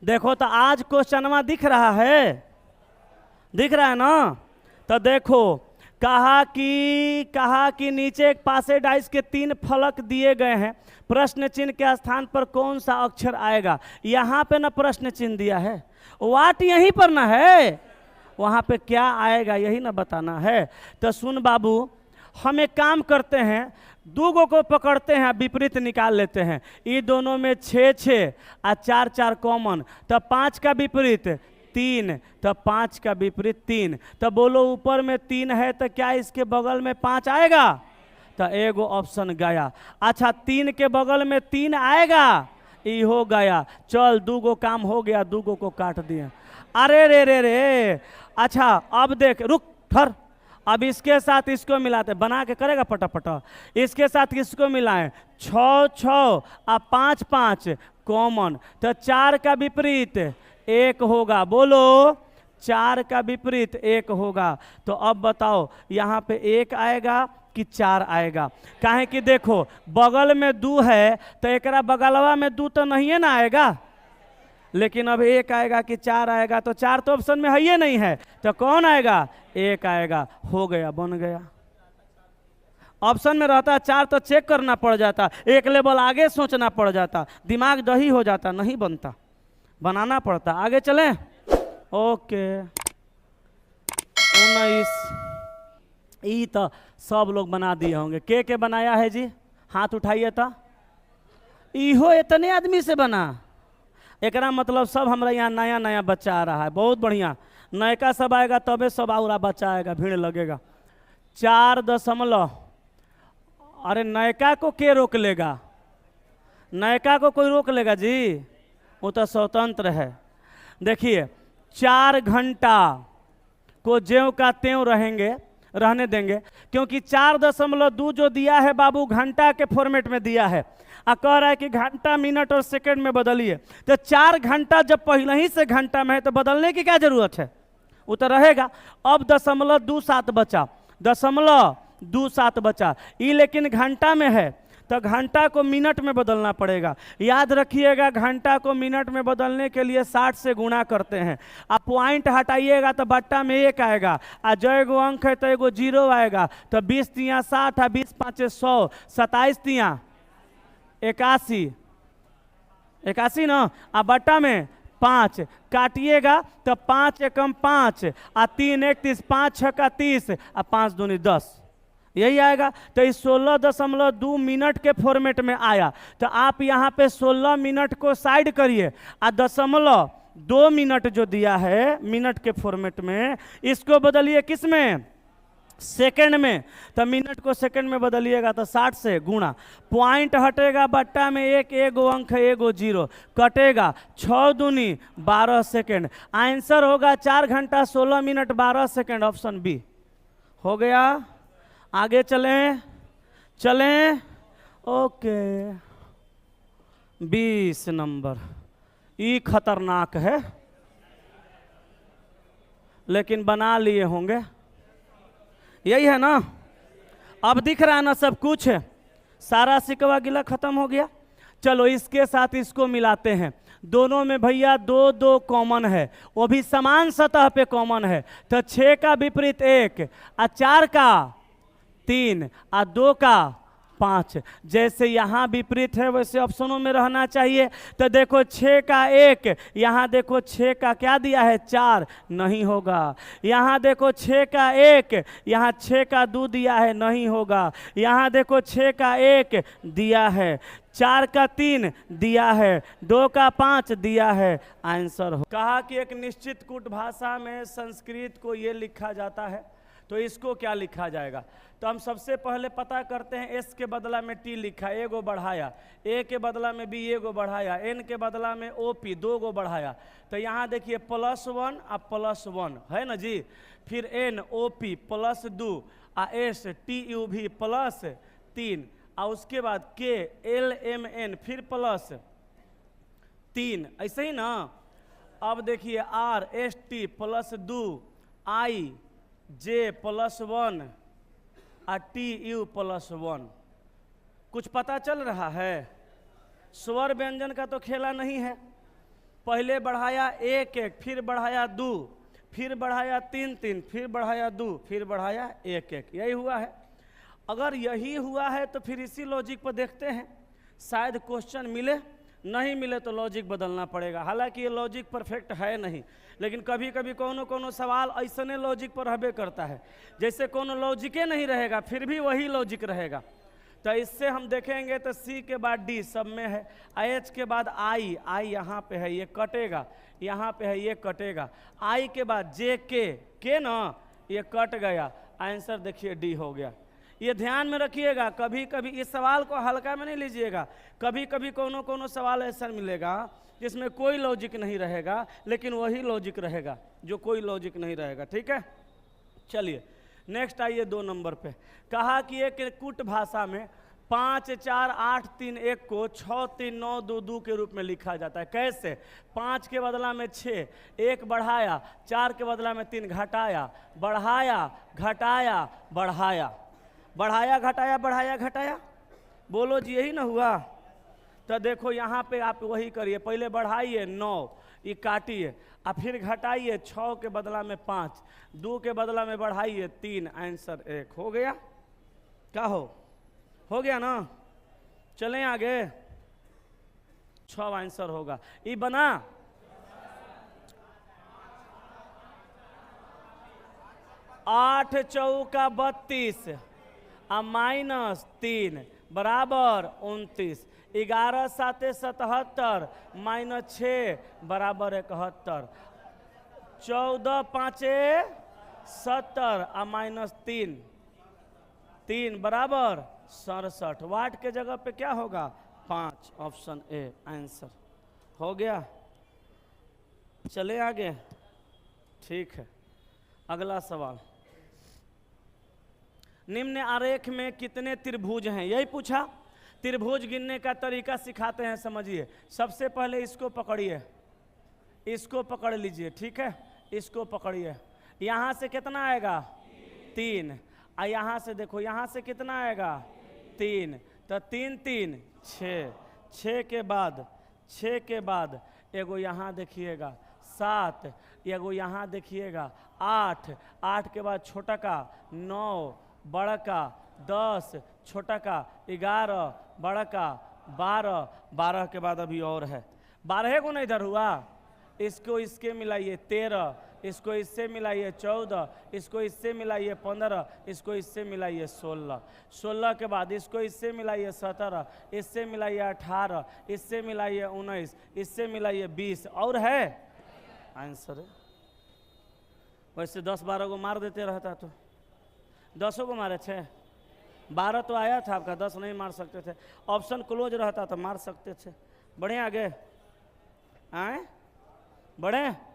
देखो तो आज क्वेश्चनवा दिख रहा है, दिख रहा है ना। तो देखो कहा कि नीचे एक पासे डाइस के 3 फलक दिए गए हैं, प्रश्न चिन्ह के स्थान पर कौन सा अक्षर आएगा। यहाँ पे ना प्रश्न चिन्ह दिया है, वाट यहीं पर ना है, वहाँ पे क्या आएगा यही ना बताना है। तो सुन बाबू, हम एक काम करते हैं, दूगो को पकड़ते हैं, विपरीत निकाल लेते हैं। ये दोनों में 6 6 और 4 4 कॉमन, तो 5 का विपरीत 3, तो 5 का विपरीत 3। तो बोलो ऊपर में 3 है तो क्या इसके बगल में 5 आएगा। तो एगो ऑप्शन गया। अच्छा 3 के बगल में 3 आएगा, ये हो गया। चल दूगो काम हो गया, दूगो को काट दिए। अरे रे रे रे, अच्छा अब देख, रुक ठहर, अब इसके साथ इसको मिलाते, बना के करेगा पटापटा। इसके साथ इसको मिलाएं, 6 6 और 5 5 कॉमन, तो 4 का विपरीत 1 होगा। बोलो 4 का विपरीत 1 होगा। तो अब बताओ यहाँ पे 1 आएगा कि 4 आएगा। काहे कि देखो बगल में 2 है तो एक बगलवा में 2 तो नहीं है ना आएगा, लेकिन अब 1 आएगा कि 4 आएगा। तो 4 तो ऑप्शन में है ही नहीं है, तो कौन आएगा, 1 आएगा। हो गया, बन गया। ऑप्शन में रहता 4 तो चेक करना पड़ जाता, एक लेवल आगे सोचना पड़ जाता, दिमाग दही हो जाता, नहीं बनता, बनाना पड़ता। आगे चलें। ओके 19 ई तो सब लोग बना दिए होंगे। के बनाया है जी, हाथ उठाइए। तो इहो इतने आदमी से बना, एकरा मतलब सब हमरा यहाँ नया नया बच्चा आ रहा है। बहुत बढ़िया, नयका सब आएगा तबे सब और बच्चा आएगा, भीड़ लगेगा। 4 दशमलव, अरे नयका को के रोक लेगा, नयका को कोई रोक लेगा जी, वो तो स्वतंत्र है। देखिए 4 घंटा को ज्यों का त्यों रहने देंगे, क्योंकि 4.2 जो दिया है बाबू घंटा के फॉर्मेट में दिया है, कह रहा है कि घंटा मिनट और सेकंड में बदलिए। तो 4 घंटा जब पहले ही से घंटा में है तो बदलने की क्या जरूरत है, वो तो रहेगा। अब 0.27 बचा, 0.27 बचा, ये लेकिन घंटा में है तो घंटा को मिनट में बदलना पड़ेगा। याद रखिएगा घंटा को मिनट में बदलने के लिए 60 से गुणा करते हैं। आप पॉइंट हटाइएगा तो बट्टा में 1 आएगा, और जो एगो अंक है तो एगो 0 आएगा। तो 20 तियाँ 60 और 20 5 100, 27 तियाँ 81, 81 ना, और बट्टा में 5 काटिएगा तो 5 एकम 5 और 3 1 30, 5 6 का 30 और 5 दूनी 10, यही आएगा। तो इस 16.2 मिनट के फॉर्मेट में आया। तो आप यहाँ पे 16 मिनट को साइड करिए, और 0.2 मिनट जो दिया है मिनट के फॉर्मेट में, इसको बदलिए किस में, सेकंड में। तो मिनट को सेकंड में बदलिएगा तो 60 से गुणा, पॉइंट हटेगा, बट्टा में 1, एगो अंक है एगो 0, कटेगा, 6 दूनी 12 सेकंड। आंसर होगा 4 घंटा 16 मिनट 12 सेकंड, ऑप्शन बी हो गया। आगे चलें चलें। ओके 20 नंबर, ये खतरनाक है, लेकिन बना लिए होंगे, यही है ना। अब दिख रहा है ना सब कुछ, सारा सिकवा गिला खत्म हो गया। चलो इसके साथ इसको मिलाते हैं, दोनों में भैया 2 2 कॉमन है, वो भी समान सतह पे कॉमन है। तो 6 का विपरीत 1 और 4 का 3 और 2 का 5, जैसे यहाँ विपरीत है वैसे ऑप्शनों में रहना चाहिए। तो देखो 6 का 1, यहाँ देखो 6 का क्या दिया है 4, नहीं होगा। यहाँ देखो 6 का 1, यहाँ 6 का 2 दिया है, नहीं होगा। यहाँ देखो 6 का 1 दिया है, 4 का 3 दिया है, 2 का 5 दिया है, आंसर हो। कहा कि एक निश्चित कूट भाषा में संस्कृत को ये लिखा जाता है, तो इसको क्या लिखा जाएगा। तो हम सबसे पहले पता करते हैं, एस के बदला में टी लिखा, एगो बढ़ाया, ए के बदला में बी एगो बढ़ाया, एन के बदला में ओ पी 2 गो बढ़ाया। तो यहाँ देखिए +1 और +1 है ना जी, फिर एन ओ पी +2 और एस टी यू भी +3, और उसके बाद के एल एम एन फिर +3, ऐसे ही ना। अब देखिए आर एस टी +2 आई जे +1 और टी यू +1, कुछ पता चल रहा है। स्वर व्यंजन का तो खेला नहीं है, पहले बढ़ाया 1 1, फिर बढ़ाया 2, फिर बढ़ाया 3 3, फिर बढ़ाया 2, फिर बढ़ाया 1 1, यही हुआ है। अगर यही हुआ है तो फिर इसी लॉजिक पर देखते हैं, शायद क्वेश्चन मिले, नहीं मिले तो लॉजिक बदलना पड़ेगा। हालांकि ये लॉजिक परफेक्ट है नहीं, लेकिन कभी कभी कोनो सवाल ऐसने लॉजिक पर रहबे करता है, जैसे कोनो लॉजिके नहीं रहेगा फिर भी वही लॉजिक रहेगा। तो इससे हम देखेंगे तो सी के बाद डी सब में है, एच के बाद आई, आई यहाँ पे है ये कटेगा, यहाँ पे है ये कटेगा, आई के बाद जे के ना ये कट गया, आंसर देखिए डी हो गया। ये ध्यान में रखिएगा, कभी कभी इस सवाल को हल्का में नहीं लीजिएगा, कभी कभी कोनो सवाल ऐसा मिलेगा जिसमें कोई लॉजिक नहीं रहेगा, लेकिन वही लॉजिक रहेगा जो कोई लॉजिक नहीं रहेगा। ठीक है, चलिए नेक्स्ट आइए 2 नंबर पे। कहा कि एक कुट भाषा में 5 4 8 3 1 को 6 3 9 2 2 के रूप में लिखा जाता है। कैसे? 5 के बदला में 6, 1 बढ़ाया, 4 के बदला में 3 घटाया, बढ़ाया घटाया बढ़ाया, बढ़ाया घटाया बढ़ाया घटाया, बोलो जी यही ना हुआ। तो देखो यहाँ पे आप वही करिए, पहले बढ़ाइए 9, ये काटिए, और फिर घटाइए 6 के बदला में 5, 2 के बदला में बढ़ाइए 3, आंसर 1 हो गया। क्या हो गया ना। चलें आगे, 6 आंसर होगा। ये बना 8 चौका 32 और -3 बराबर 29, 11 7 77 -6 बराबर 71, 14 5 70 और -3 3 बराबर 67। वाट के जगह पे क्या होगा? 5, ऑप्शन ए आंसर हो गया। चले आगे, ठीक है। अगला सवाल, निम्न आरेख में कितने त्रिभुज हैं? यही पूछा। त्रिभुज गिनने का तरीका सिखाते हैं, समझिए। सबसे पहले इसको पकड़िए, इसको पकड़ लीजिए, ठीक है, इसको पकड़िए। यहाँ से कितना आएगा? 3, और यहाँ से देखो, यहाँ से कितना आएगा? 3, तो 3 3 6, 6 के बाद एगो यहाँ देखिएगा 7, एगो यहाँ देखिएगा 8, 8 के बाद छोटा का 9, बड़ा का 10, छोटा का 11, बड़ा का 12, 12 के बाद अभी और है 12 को, नहीं इधर हुआ, इसको इसके मिलाइए 13, इसको इससे मिलाइए 14, इसको इससे मिलाइए 15, इसको इससे मिलाइए 16, 16 के बाद इसको इससे मिलाइए 17, इससे मिलाइए 18, इससे मिलाइए 19, इससे मिलाइए 20, और है आंसर है। वैसे 10 12 को मार देते रहता तो 10 को मारे थे, 12 तो आया था आपका, 10 नहीं मार सकते थे। ऑप्शन क्लोज रहता तो मार सकते थे। बढ़े आगे, आए बढ़े।